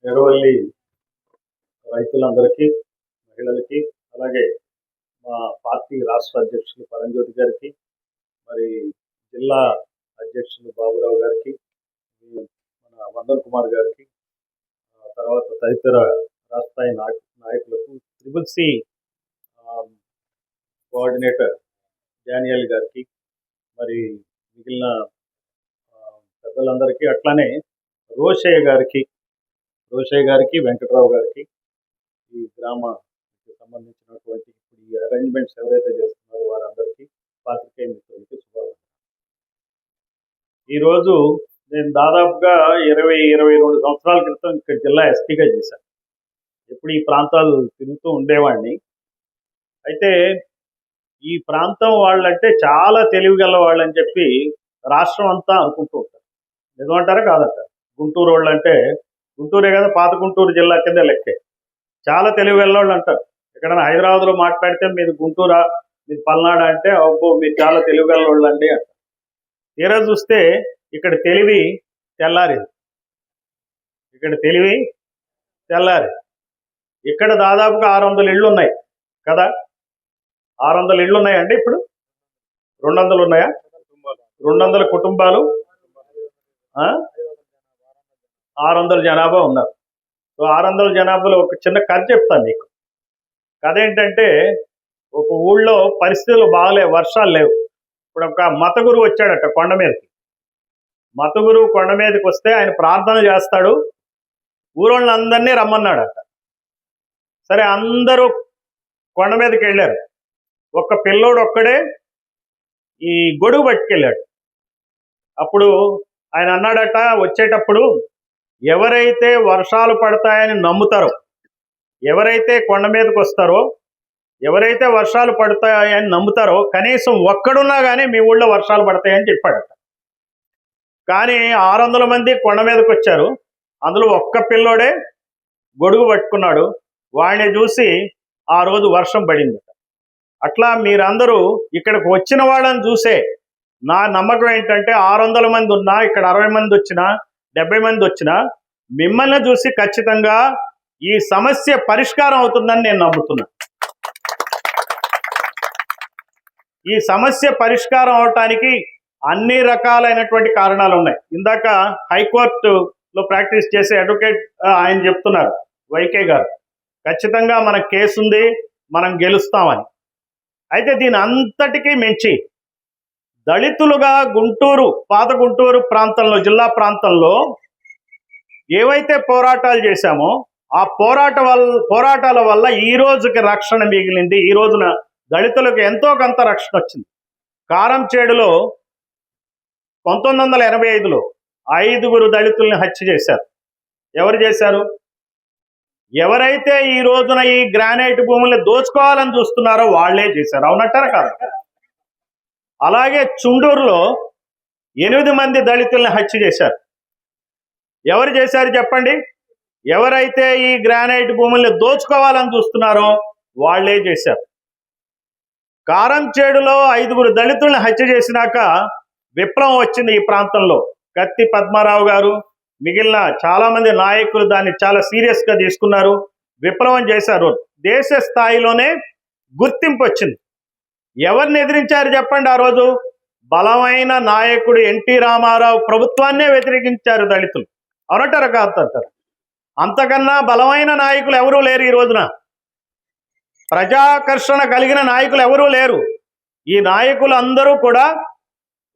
ఎర్రవల్లి రైతులందరికీ, మహిళలకి, అలాగే మా పార్టీ రాష్ట్ర అధ్యక్షులు పరంజ్యోతి గారికి, మరి జిల్లా అధ్యక్షులు బాబురావు గారికి, మన వందన్ కుమార్ గారికి, తర్వాత తదితర రాష్ట్రాయి నాయకులకు, త్రిబుల్-సి కోఆర్డినేటర్ డానియల్ గారికి, మరి మిగిలిన పెద్దలందరికీ, అట్లానే రోషయ్య గారికి, వెంకట్రావు గారికి, ఈ గ్రామానికి సంబంధించినటువంటి ఇప్పుడు ఈ అరేంజ్మెంట్స్ ఎవరైతే చేస్తున్నారో వారందరికీ, పాత్రికేయ మిత్రులకి శుభాకాంక్షలు. ఈరోజు నేను దాదాపుగా 22 సంవత్సరాల క్రితం ఇక్కడ జిల్లా ఎస్పీగా చేశాను. ఎప్పుడు ఈ ప్రాంతాలు తిరుగుతూ ఉండేవాడిని. అయితే ఈ ప్రాంతం వాళ్ళంటే చాలా తెలివిగల వాళ్ళని చెప్పి రాష్ట్రం అంతా అనుకుంటూ ఉంటారు. నిజమంటారా కాదంటారు? గుంటూరు వాళ్ళు అంటే గుంటూరే కదా, పాత గుంటూరు జిల్లా కింద లెక్కే. చాలా తెలివిగల వాళ్ళు అంటారు. ఎక్కడైనా హైదరాబాద్లో మాట్లాడితే మీది గుంటూరా, మీది పల్నాడు అంటే అబ్బో మీరు చాలా తెలివిగల వాళ్ళు అండి అంటారు. తీరా చూస్తే ఇక్కడ తెలివి తెల్లారింది. ఇక్కడ దాదాపుగా 600 ఇళ్ళు ఉన్నాయి కదా. 600 ఇళ్ళు ఉన్నాయండి. ఇప్పుడు 200 ఉన్నాయా? 200 కుటుంబాలు, 600 జనాభా ఉన్నారు. సో 600 జనాభాలో ఒక చిన్న కథ చెప్తాను మీకు. కథ ఏంటంటే, ఒక ఊళ్ళో పరిస్థితులు బాగలేవు, వర్షాలు లేవు. ఇప్పుడు ఒక మత గురువు వచ్చాడట కొండ మీదకి. మత గురువు కొండ మీదకి వస్తే ఆయన ప్రార్థన చేస్తాడు, ఊరోళ్ళందరినీ రమ్మన్నాడట. సరే, అందరూ కొండ మీదకి వెళ్ళారు. ఒక్క పిల్లోడు ఒక్కడే ఈ గొడుగు పట్టుకెళ్ళాడు. అప్పుడు ఆయన అన్నాడట, వచ్చేటప్పుడు ఎవరైతే వర్షాలు పడతాయని నమ్ముతారో, ఎవరైతే కొండ మీదకి వస్తారో, ఎవరైతే వర్షాలు పడతాయని నమ్ముతారో, కనీసం ఒక్కడున్నా కానీ మీ ఊళ్ళో వర్షాలు పడతాయని చెప్పాడట. కానీ 600 మంది కొండ మీదకి వచ్చారు. అందులో ఒక్క పిల్లోడే గొడుగు పట్టుకున్నాడు. వాడిని చూసి ఆ రోజు వర్షం పడింది. అట్లా మీరందరూ ఇక్కడికి వచ్చిన వాళ్ళని చూసే నా నమ్మకం ఏంటంటే, 600 మంది ఉన్నా, ఇక్కడ 60 మంది వచ్చినా, 70 మంది వచ్చినా, మిమ్మల్ని చూసి ఖచ్చితంగా ఈ సమస్య పరిష్కారం అవుతుందని నేను నమ్ముతున్నాను. ఈ సమస్య పరిష్కారం అవటానికి అన్ని రకాలైనటువంటి కారణాలు ఉన్నాయి. ఇందాక హైకోర్టులో ప్రాక్టీస్ చేసే అడ్వకేట్ ఆయన చెప్తున్నారు, వైకే గారు, ఖచ్చితంగా మన కేసు ఉంది, మనం గెలుస్తామని. అయితే దీని అంతటికీ మించి దళితులుగా గుంటూరు, పాత గుంటూరు ప్రాంతంలో, జిల్లా ప్రాంతంలో ఏవైతే పోరాటాలు చేశామో ఆ పోరాటాల వల్ల ఈ రోజుకి రక్షణ మిగిలింది. ఈ రోజున దళితులకు ఎంతో కొంత రక్షణ వచ్చింది. కారంచేడులో 1985లో 5 దళితుల్ని హత్య చేశారు. ఎవరు చేశారు? ఎవరైతే ఈ రోజున ఈ గ్రానైట్ భూముల్ని దోచుకోవాలని చూస్తున్నారో వాళ్లే చేశారు. అవునంటారా కాదు? అలాగే చుండూరులో 8 మంది దళితుల్ని హత్య చేశారు. ఎవరు చేశారు చెప్పండి? ఎవరైతే ఈ గ్రానైట్ భూముల్ని దోచుకోవాలని చూస్తున్నారో వాళ్లే చేశారు. కారంచేడులో 5 దళితుల్ని హత్య చేసినాక విప్లవం వచ్చింది ఈ ప్రాంతంలో. కత్తి పద్మారావు గారు, మిగిలిన చాలా మంది నాయకులు దాన్ని చాలా సీరియస్గా తీసుకున్నారు, విప్లవం చేశారు. దేశ స్థాయిలోనే గుర్తింపు వచ్చింది. ఎవరిని ఎదిరించారు చెప్పండి? ఆ రోజు బలమైన నాయకుడు ఎన్టీ రామారావు ప్రభుత్వాన్నే వ్యతిరేకించారు దళితులు. అవునంటారా కాదంటారు? అంతకన్నా బలమైన నాయకులు ఎవరూ లేరు ఈ రోజున. ప్రజాకర్షణ కలిగిన నాయకులు ఎవరూ లేరు. ఈ నాయకులు అందరూ కూడా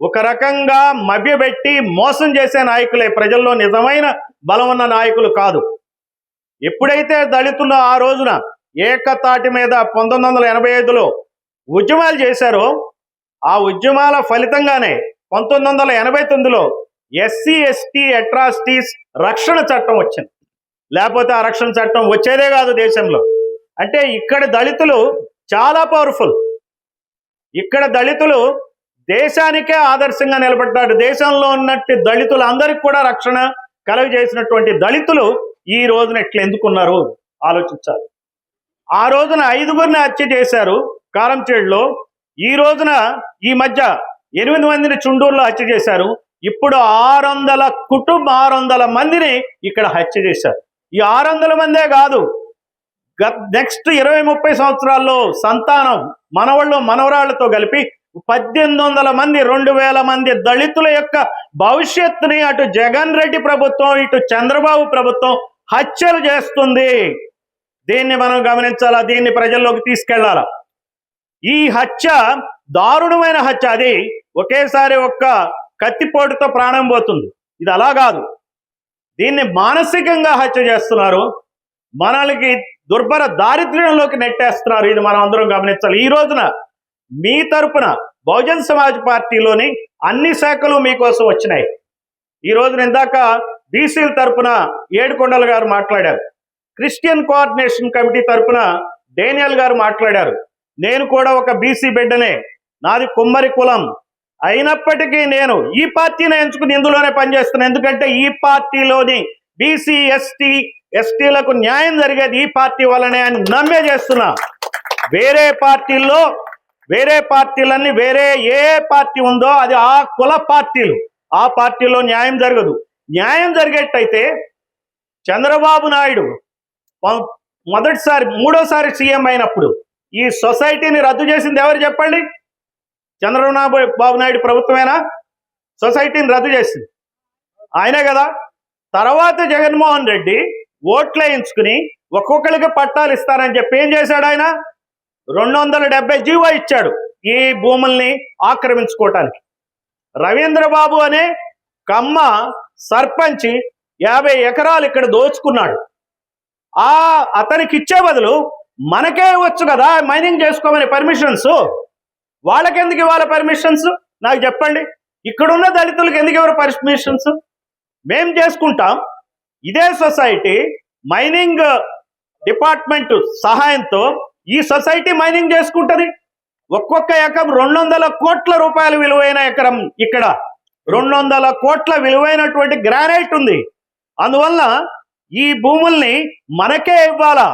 ఒక రకంగా మభ్యపెట్టి మోసం చేసే నాయకులే, ప్రజల్లో నిజమైన బలం ఉన్న నాయకులు కాదు. ఎప్పుడైతే దళితులు ఆ రోజున ఏకతాటి మీద 1985లో ఉద్యమాలు చేశారో, ఆ ఉద్యమాల ఫలితంగానే 1989లో ఎస్సీ ఎస్టీ అట్రాసిటీస్ రక్షణ చట్టం వచ్చింది. లేకపోతే ఆ రక్షణ చట్టం వచ్చేదే కాదు దేశంలో. అంటే ఇక్కడ దళితులు చాలా పవర్ఫుల్. ఇక్కడ దళితులు దేశానికే ఆదర్శంగా నిలబడ్డాడు. దేశంలో ఉన్నట్టు దళితులు అందరికి కూడా రక్షణ కలుగజేసినటువంటి దళితులు ఈ రోజున ఎట్లా ఎందుకున్నారు ఆలోచించాలి. ఆ రోజున 5 హత్య చేశారు కారంచేడులో. ఈ రోజున ఈ మధ్య 8 మందిని చుండూరులో హత్య చేశారు. ఇప్పుడు 600 మందిని ఇక్కడ హత్య చేశారు. ఈ 600 మందే కాదు, నెక్స్ట్ 20-30 సంవత్సరాల్లో సంతానం మనవాళ్ళు మనవరాళ్లతో కలిపి 1800 మంది 2000 మంది దళితుల యొక్క భవిష్యత్తుని అటు జగన్ రెడ్డి ప్రభుత్వం ఇటు చంద్రబాబు ప్రభుత్వం హత్యలు చేస్తుంది. దీన్ని మనం గమనించాలా, దీన్ని ప్రజల్లోకి తీసుకెళ్లాలా. ఈ హత్య దారుణమైన హత్య. అది ఒకేసారి ఒక్క కత్తిపోటుతో ప్రాణం పోతుంది. ఇది అలా కాదు, దీన్ని మానసికంగా హత్య చేస్తున్నారు, మనల్ని దుర్భర దారిద్ర్యంలోకి నెట్టేస్తున్నారు. ఇది మనం అందరం గమనించాలి. ఈ రోజున మీ తరపున బహుజన్ సమాజ్ పార్టీలోని అన్ని శాఖలు మీకోసం వచ్చినాయి. ఈ రోజున ఇందాక బీసీల తరపున ఏడుకొండల గారు మాట్లాడారు, క్రిస్టియన్ కోఆర్డినేషన్ కమిటీ తరపున డేనియల్ గారు మాట్లాడారు. నేను కూడా ఒక బీసీ బిడ్డనే, నాది కుమ్మరి కులం, అయినప్పటికీ నేను ఈ పార్టీని ఎంచుకుని ఇందులోనే పనిచేస్తున్నాను. ఎందుకంటే ఈ పార్టీలోని బీసీ ఎస్టీలకు న్యాయం జరిగేది ఈ పార్టీ వల్లనే అని నమ్మే చేస్తున్నా. వేరే పార్టీలన్నీ వేరే ఏ పార్టీ ఉందో అది ఆ కుల పార్టీలు, ఆ పార్టీలో న్యాయం జరగదు. న్యాయం జరిగేట్టయితే చంద్రబాబు నాయుడు మూడోసారి సీఎం అయినప్పుడు ఈ సొసైటీని రద్దు చేసింది ఎవరు చెప్పండి? చంద్రబాబు నాయుడు ప్రభుత్వమేనా సొసైటీని రద్దు చేసింది? ఆయనే కదా. తర్వాత జగన్మోహన్ రెడ్డి ఓట్లు వేయించుకుని ఒక్కొక్కరికి పట్టాలు ఇస్తారని చెప్పి ఏం చేశాడు? ఆయన 270 జీవో ఇచ్చాడు ఈ భూముల్ని ఆక్రమించుకోవటానికి. రవీంద్రబాబు అనే కమ్మ సర్పంచ్ 50 ఎకరాలు ఇక్కడ దోచుకున్నాడు. అతనికి ఇచ్చే బదులు మనకే వచ్చు కదా మైనింగ్ చేసుకోమని పర్మిషన్స్. వాళ్ళకెందుకు ఇవ్వాలి పర్మిషన్స్? నాకు చెప్పండి. ఇక్కడున్న దళితులకు ఎందుకు ఎవరు పర్మిషన్స్? మేం చేసుకుంటాం. ఇదే సొసైటీ మైనింగ్ డిపార్ట్మెంట్ సహాయంతో ఈ సొసైటీ మైనింగ్ చేసుకుంటది. ఒక్కొక్క ఎకరం 200 కోట్ల రూపాయల విలువైన ఎకరం. ఇక్కడ 200 కోట్ల విలువైనటువంటి గ్రానైట్ ఉంది. అందువల్ల ఈ భూముల్ని మనకే ఇవ్వాలా?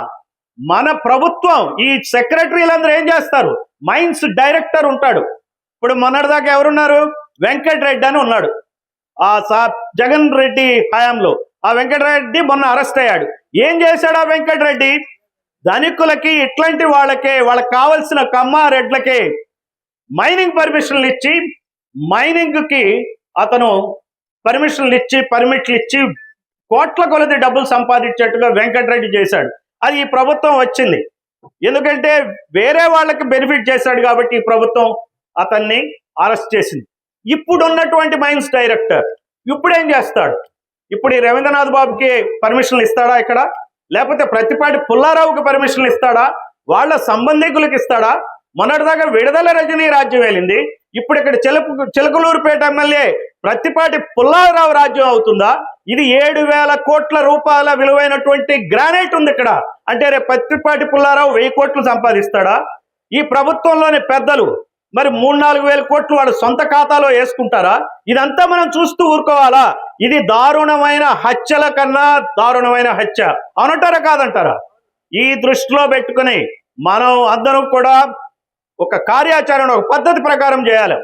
మన ప్రభుత్వం ఈ సెక్రటరీలందరూ ఏం చేస్తారు? మైన్స్ డైరెక్టర్ ఉంటాడు. ఇప్పుడు మొన్నటిదాకా ఎవరున్నారు? వెంకటరెడ్డి అని ఉన్నాడు. జగన్ రెడ్డి హయాంలో ఆ వెంకటరెడ్డి మొన్న అరెస్ట్ అయ్యాడు. ఏం చేశాడు ఆ వెంకటరెడ్డి? ధనికులకి ఇట్లాంటి వాళ్ళకి కావలసిన కమ్మారెడ్లకి మైనింగ్ పర్మిషన్లు ఇచ్చి, మైనింగ్కి అతను పర్మిట్లు ఇచ్చి కోట్ల కొలది డబ్బులు సంపాదించేట్టుగా వెంకటరెడ్డి చేశాడు. అది ఈ ప్రభుత్వం వచ్చింది. ఎందుకంటే వేరే వాళ్ళకి బెనిఫిట్ చేశాడు కాబట్టి ఈ ప్రభుత్వం అతన్ని అరెస్ట్ చేసింది. ఇప్పుడు ఉన్నటువంటి మైన్స్ డైరెక్టర్ ఇప్పుడు ఏం చేస్తాడు? ఇప్పుడు ఈ రవీంద్రనాథ్ బాబుకి పర్మిషన్లు ఇస్తాడా ఇక్కడ? లేకపోతే ప్రతిపాటి పుల్లారావుకి పర్మిషన్లు ఇస్తాడా? వాళ్ళ సంబంధికులకు ఇస్తాడా? మొన్నటిదాకా విడుదల రజనీ రాజ్యం వెళ్ళింది. ఇప్పుడు ఇక్కడ చిలకలూరుపేట ఎమ్మెల్యే ప్రతిపాటి పుల్లారావు రాజ్యం అవుతుందా? ఇది 7,000 కోట్ల రూపాయల విలువైనటువంటి గ్రానైట్ ఉంది ఇక్కడ. అంటే రేపు ప్రతిపాటి పుల్లారావు 1000 కోట్లు సంపాదిస్తాడా? ఈ ప్రభుత్వంలోని పెద్దలు మరి 3-4 వేల కోట్లు వాడు సొంత ఖాతాలో వేసుకుంటారా? ఇదంతా మనం చూస్తూ ఊరుకోవాలా? ఇది దారుణమైన హత్యల కన్నా దారుణమైన హత్య. అవునంటారా కాదంటారా? ఈ దృష్టిలో పెట్టుకుని మనం అందరం కూడా ఒక కార్యాచరణ, ఒక పద్ధతి ప్రకారం చేయాలి.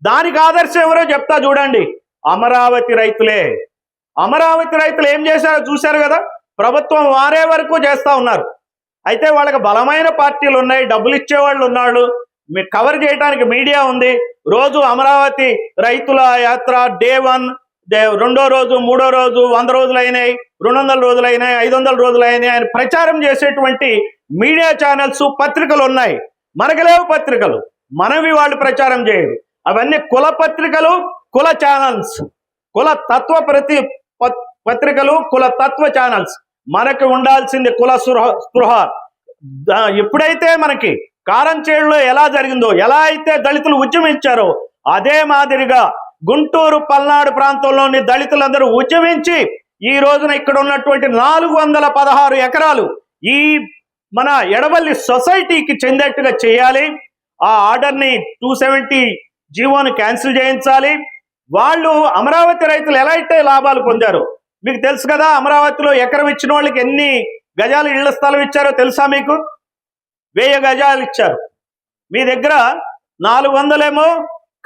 దానికి ఆదర్శం ఎవరో చెప్తా చూడండి. అమరావతి రైతులే. అమరావతి రైతులు ఏం చేశారో చూశారు కదా. ప్రభుత్వం వారే వరకు చేస్తా ఉన్నారు. అయితే వాళ్ళకి బలమైన పార్టీలు ఉన్నాయి, డబ్బులు ఇచ్చేవాళ్ళు ఉన్నాడు, మీకు కవర్ చేయడానికి మీడియా ఉంది. రోజు అమరావతి రైతుల యాత్ర డే 1, రెండో రోజు, మూడో రోజు, 100 రోజులు అయినాయి, 200 రోజులు అయినాయి, 500 రోజులు అయినాయి అని ప్రచారం చేసేటువంటి మీడియా ఛానల్స్, పత్రికలు ఉన్నాయి. మనకు లేవు పత్రికలు, మనవి వాళ్ళు ప్రచారం చేయరు. అవన్నీ కుల పత్రికలు, కుల ఛానల్స్, కుల తత్వ పత్రికలు, కుల తత్వ ఛానల్స్. మనకు ఉండాల్సింది కుల స్పృహ. ఎప్పుడైతే మనకి కారంచేడులో ఎలా జరిగిందో, ఎలా అయితే దళితులు ఉద్యమించారో అదే మాదిరిగా గుంటూరు పల్నాడు ప్రాంతంలోని దళితులందరూ ఉద్యమించి ఈ రోజున ఇక్కడ ఉన్నటువంటి 416 ఎకరాలు ఈ మన ఎడవల్లి సొసైటీకి చెందేట్టుగా చేయాలి. ఆ ఆర్డర్ని 270 జీవోను క్యాన్సిల్ చేయించాలి. వాళ్ళు అమరావతి రైతులు ఎలా అయితే లాభాలు పొందారో మీకు తెలుసు కదా. అమరావతిలో ఎకరం ఇచ్చిన వాళ్ళకి ఎన్ని గజాలు ఇళ్ల స్థలం ఇచ్చారో తెలుసా మీకు? 1000 గజాలు ఇచ్చారు. మీ దగ్గర 400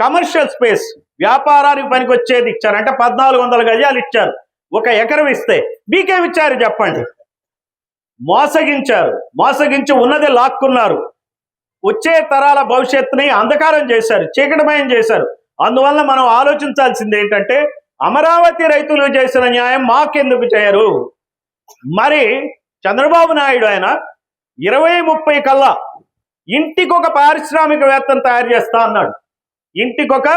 కమర్షియల్ స్పేస్, వ్యాపారానికి పనికి వచ్చేది ఇచ్చారు. అంటే 1400 గజాలు ఇచ్చారు. ఒక ఎకరం ఇస్తే మీకేమిచ్చారు చెప్పండి? మోసగించి ఉన్నది లాక్కున్నారు. వచ్చే తరాల భవిష్యత్తుని అంధకారం చేశారు, చీకటమయం చేశారు. అందువల్ల మనం ఆలోచించాల్సింది ఏంటంటే, అమరావతి రైతులు చేసిన న్యాయం మాకెందుకు చేయరు? మరి చంద్రబాబు నాయుడు ఆయన 2030 కల్లా ఇంటికొక పారిశ్రామికవేత్తను తయారు చేస్తా అన్నాడు. ఇంటికొక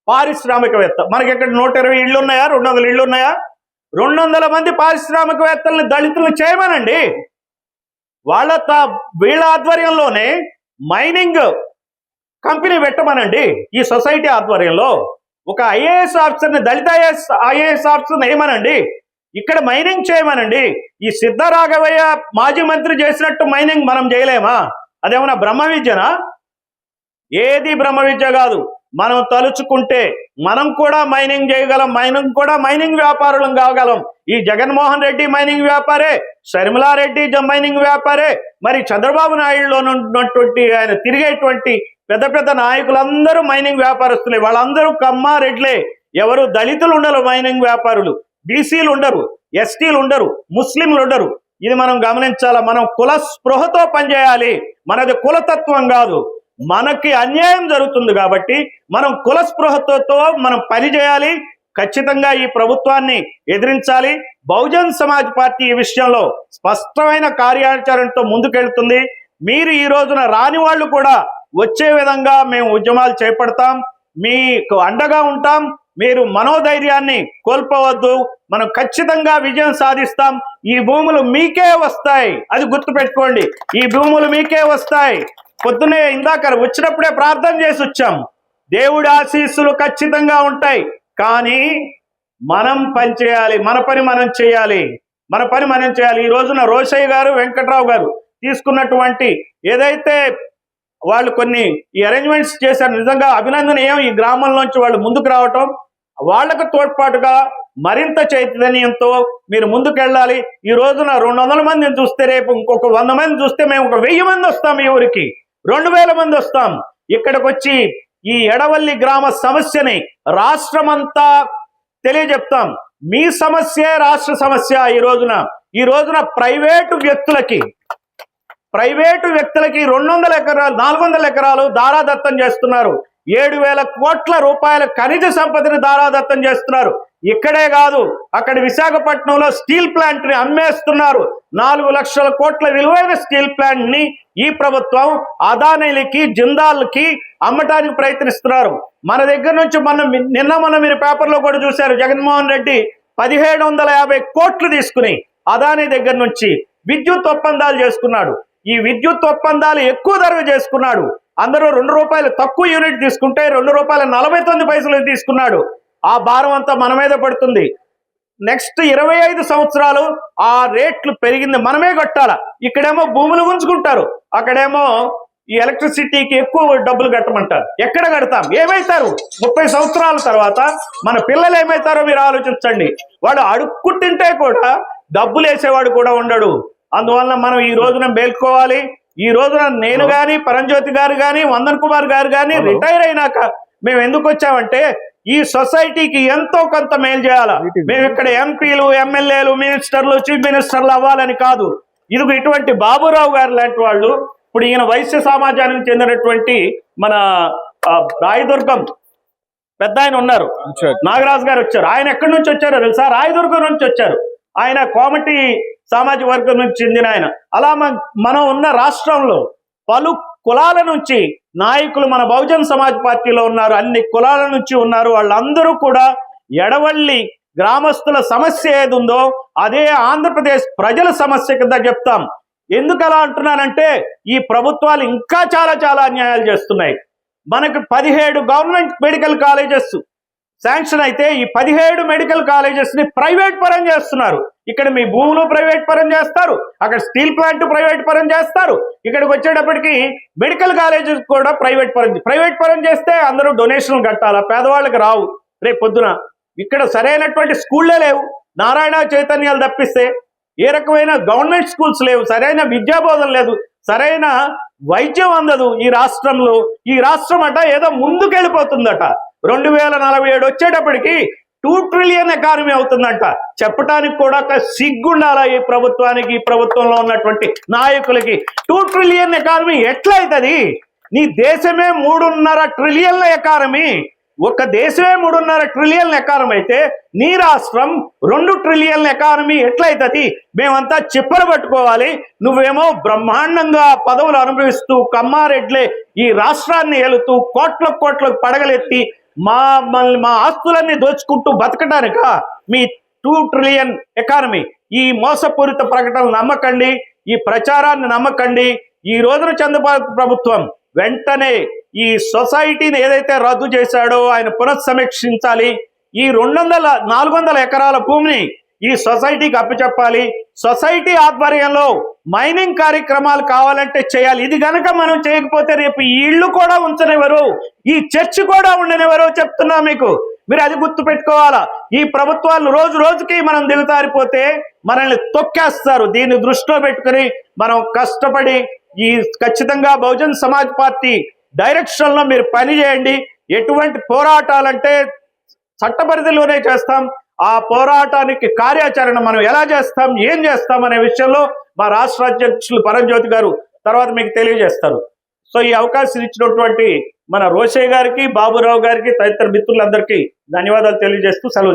పారిశ్రామికవేత్త. మనకి ఇక్కడ 120 ఇళ్ళు ఉన్నాయా? 200 ఇళ్ళు ఉన్నాయా? 200 మంది పారిశ్రామికవేత్తల్ని, దళితులను చేయమనండి. వీళ్ళ ఆధ్వర్యంలోనే మైనింగ్ కంపెనీ పెట్టమనండి. ఈ సొసైటీ ఆధ్వర్యంలో ఒక ఐఏఎస్ ఆఫీసర్ని, దళిత ఐఏఎస్ ఆఫీసర్ని ఏమనండి, ఇక్కడ మైనింగ్ చేయమనండి. ఈ సిద్ధరాఘవయ్య మాజీ మంత్రి చేసినట్టు మైనింగ్ మనం చేయలేమా? అదేమన్నా బ్రహ్మ విద్యనా? ఏది బ్రహ్మ విద్య కాదు. మనం తలుచుకుంటే మనం కూడా మైనింగ్ చేయగలం, మైనింగ్ వ్యాపారులం కాగలం. ఈ జగన్మోహన్ రెడ్డి మైనింగ్ వ్యాపారే, షర్మిలారెడ్డి మైనింగ్ వ్యాపారే, మరి చంద్రబాబు నాయుడులో ఉన్నటువంటి ఆయన తిరిగేటువంటి పెద్ద పెద్ద నాయకులందరూ మైనింగ్ వ్యాపారస్తులే. వాళ్ళందరూ కమ్మారెడ్లే. ఎవరు దళితులు ఉండరు, మైనింగ్ వ్యాపారులు. బీసీలు ఉండరు, ఎస్టీలు ఉండరు, ముస్లింలు ఉండరు. ఇది మనం గమనించాలా. మనం కుల స్పృహతో పనిచేయాలి. మనది కులతత్వం కాదు. మనకి అన్యాయం జరుగుతుంది కాబట్టి మనం కుల స్పృహతో మనం పని చేయాలి. ఖచ్చితంగా ఈ ప్రభుత్వాన్ని ఎదిరించాలి. బహుజన్ సమాజ్ పార్టీ ఈ విషయంలో స్పష్టమైన కార్యాచరణతో ముందుకెళ్తుంది. మీరు ఈ రోజున రాని వాళ్ళు కూడా వచ్చే విధంగా మేము ఉద్యమాలు చేపడతాం, మీకు అండగా ఉంటాం. మీరు మనోధైర్యాన్ని కోల్పోవద్దు. మనం ఖచ్చితంగా విజయం సాధిస్తాం. ఈ భూములు మీకే వస్తాయి, అది గుర్తుపెట్టుకోండి. ఈ భూములు మీకే వస్తాయి. పొద్దునే ఇందాక వచ్చినప్పుడే ప్రార్థన చేసి వచ్చాం. దేవుడి ఆశీస్సులు ఖచ్చితంగా ఉంటాయి. కానీ మనం పని చేయాలి, మన పని మనం చేయాలి. ఈ రోజున రోషయ్య గారు, వెంకట్రావు గారు తీసుకున్నటువంటి ఏదైతే వాళ్ళు కొన్ని ఈ అరేంజ్మెంట్స్ చేశారు, నిజంగా అభినందనీయం. ఈ గ్రామంలోంచి వాళ్ళు ముందుకు రావటం, వాళ్లకు తోడ్పాటుగా మరింత చైతన్యంతో మీరు ముందుకెళ్ళాలి. ఈ రోజున 200 మందిని చూస్తే రేపు ఇంకొక 100 మంది చూస్తే మేము ఒక 1000 మంది వస్తాం. ఈ ఊరికి 2000 మంది వస్తాం. ఇక్కడికి వచ్చి ఈ ఎడవల్లి గ్రామ సమస్యని రాష్ట్రమంతా తెలియజెప్తాం. మీ సమస్యే రాష్ట్ర సమస్య. ఈ రోజున ప్రైవేటు వ్యక్తులకి 200 ఎకరాలు 400 ఎకరాలు దారాదత్తం చేస్తున్నారు. 7,000 కోట్ల రూపాయల ఖనిజ సంపదని దారాదత్తం చేస్తున్నారు. ఇక్కడే కాదు, అక్కడ విశాఖపట్నంలో స్టీల్ ప్లాంట్ ని అమ్మేస్తున్నారు. 4 లక్షల కోట్ల విలువైన స్టీల్ ప్లాంట్ ని ఈ ప్రభుత్వం అదానీలకి, జిందాల్కి అమ్మటానికి ప్రయత్నిస్తున్నారు. మన దగ్గర నుంచి నిన్న మీరు పేపర్లో కూడా చూశారు. జగన్మోహన్ రెడ్డి 1750 కోట్లు తీసుకుని అదానీ దగ్గర నుంచి విద్యుత్ ఒప్పందాలు చేసుకున్నాడు. ఈ విద్యుత్ ఒప్పందాలు ఎక్కువ ధర చేసుకున్నాడు. అందరూ 2 రూపాయలు తక్కువ యూనిట్ తీసుకుంటే 2 రూపాయల 49 పైసలు తీసుకున్నాడు. ఆ భారం అంతా మన మీద పడుతుంది. నెక్స్ట్ 25 సంవత్సరాలు ఆ రేట్లు పెరిగింది మనమే కట్టాల. ఇక్కడేమో భూములు ఉంచుకుంటారు, అక్కడేమో ఈ ఎలక్ట్రిసిటీకి ఎక్కువ డబ్బులు కట్టమంటారు. ఎక్కడ కడతాం? ఏమైతారు? 30 సంవత్సరాల తర్వాత మన పిల్లలు ఏమైతారో మీరు ఆలోచించండి. వాడు అడుక్కు తింటే కూడా డబ్బులు వేసేవాడు కూడా ఉండడు. అందువల్ల మనం ఈ రోజున మేల్కోవాలి. ఈ రోజున నేను కానీ, పరంజ్యోతి గారు కానీ, వందన్ కుమార్ గారు కానీ రిటైర్ అయినాక మేము ఎందుకు వచ్చామంటే ఈ సొసైటీకి ఎంతో కొంత మేలు చేయాలా. మేము ఇక్కడ ఎంపీలు, ఎమ్మెల్యేలు, మినిస్టర్లు, చీఫ్ మినిస్టర్లు అవ్వాలని కాదు. ఇటువంటి బాబురావు గారు లాంటి వాళ్ళు, ఇప్పుడు ఈయన వైశ్య సమాజానికి చెందినటువంటి మన రాయదుర్గం పెద్ద ఆయన ఉన్నారు, నాగరాజు గారు వచ్చారు. ఆయన ఎక్కడి నుంచి వచ్చారో తెలుసా? రాయదుర్గం నుంచి వచ్చారు. ఆయన కోమటి సామాజిక వర్గం నుంచి చెందిన ఆయన. అలా మనం ఉన్న రాష్ట్రంలో పలు కులాల నుంచి నాయకులు మన బహుజన్ సమాజ్ పార్టీలో ఉన్నారు. అన్ని కులాల నుంచి ఉన్నారు. వాళ్ళందరూ కూడా ఎడవల్లి గ్రామస్తుల సమస్య ఏది ఉందో అదే ఆంధ్రప్రదేశ్ ప్రజల సమస్య కింద చెప్తాం. ఎందుకు అలా అంటున్నానంటే ఈ ప్రభుత్వాలు ఇంకా చాలా అన్యాయాలు చేస్తున్నాయి. మనకు 17 గవర్నమెంట్ మెడికల్ కాలేజెస్ శాంక్షన్ అయితే ఈ 17 మెడికల్ కాలేజెస్ ని ప్రైవేట్ పరం చేస్తున్నారు. ఇక్కడ మీ భూములు ప్రైవేట్ పరం చేస్తారు, అక్కడ స్టీల్ ప్లాంట్ ప్రైవేట్ పరం చేస్తారు. ఇక్కడికి వచ్చేటప్పటికి మెడికల్ కాలేజెస్ కూడా ప్రైవేట్ పరం చేస్తే అందరూ డొనేషన్లు కట్టాలా, పేదవాళ్ళకి రావు. రేపు పొద్దున ఇక్కడ సరైనటువంటి స్కూళ్ళే లేవు. నారాయణ చైతన్యాలు తప్పిస్తే ఏ రకమైన గవర్నమెంట్ స్కూల్స్ లేవు, సరైన విద్యాబోధన లేదు, సరైన వైద్యం అందదు ఈ రాష్ట్రంలో. ఈ రాష్ట్రం ఏదో ముందుకెళ్ళిపోతుందట. 2047 వచ్చేటప్పటికి 2 ట్రిలియన్ ఎకానమీ అవుతుందంట. చెప్పడానికి కూడా ఒక సిగ్గుండాలా ఈ ప్రభుత్వానికి, ఈ ప్రభుత్వంలో ఉన్నటువంటి నాయకులకి. 2 ట్రిలియన్ ఎకానమీ ఎట్లా అవుతుంది? నీ దేశమే 3.5 ట్రిలియన్ల ఎకానమీ. ఒక దేశమే 3.5 ట్రిలియన్ల ఎకానమీ అయితే నీ రాష్ట్రం 2 ట్రిలియన్ల ఎకానమీ ఎట్లయితుంది? మేమంతా చిప్పలు పట్టుకోవాలి, నువ్వేమో బ్రహ్మాండంగా పదవులు అనుభవిస్తూ కమ్మారెడ్లే ఈ రాష్ట్రాన్ని ఏలుతూ కోట్లకు పడగలెత్తి మా ఆస్తులన్నీ దోచుకుంటూ బతకడానిక మీ 2 ట్రిలియన్ ఎకానమీ? ఈ మోసపూరిత ప్రకటనలు నమ్మకండి, ఈ ప్రచారాన్ని నమ్మకండి. ఈ రోజున చంద్రబాబు ప్రభుత్వం వెంటనే ఈ సొసైటీని ఏదైతే రద్దు చేశాడో ఆయన పునఃసమీక్షించాలి. ఈ 400 ఎకరాల భూమిని ఈ సొసైటీకి అప్పచెప్పాలి. సొసైటీ ఆధ్వర్యంలో మైనింగ్ కార్యక్రమాలు కావాలంటే చేయాలి. ఇది గనక మనం చేయకపోతే రేపు ఈ ఇళ్ళు కూడా ఉంచనివ్వరు, ఈ చర్చ్ కూడా ఉండనివ్వరు చెప్తున్నా మీకు. మీరు అది గుర్తు పెట్టుకోవాలా. ఈ ప్రభుత్వాలు రోజు రోజుకి మనం దిగజారిపోతే మనల్ని తొక్కేస్తారు. దీన్ని దృష్టిలో పెట్టుకుని మనం కష్టపడి ఈ ఖచ్చితంగా బహుజన్ సమాజ్ పార్టీ డైరెక్షన్ లో మీరు పని చేయండి. ఎటువంటి పోరాటాలంటే చట్టపరిధిలోనే చేస్తాం. ఆ పోరాటానికి కార్యాచరణ మనం ఎలా చేస్తాం, ఏం చేస్తాం అనే విషయంలో మా రాష్ట్ర అధ్యక్షులు పరంజ్యోతి గారు తర్వాత మీకు తెలియజేస్తారు. సో ఈ అవకాశం ఇచ్చినటువంటి మన రోషయ్య గారికి, బాబురావు గారికి, తదితర మిత్రులందరికీ ధన్యవాదాలు తెలియజేస్తూ సెలవు.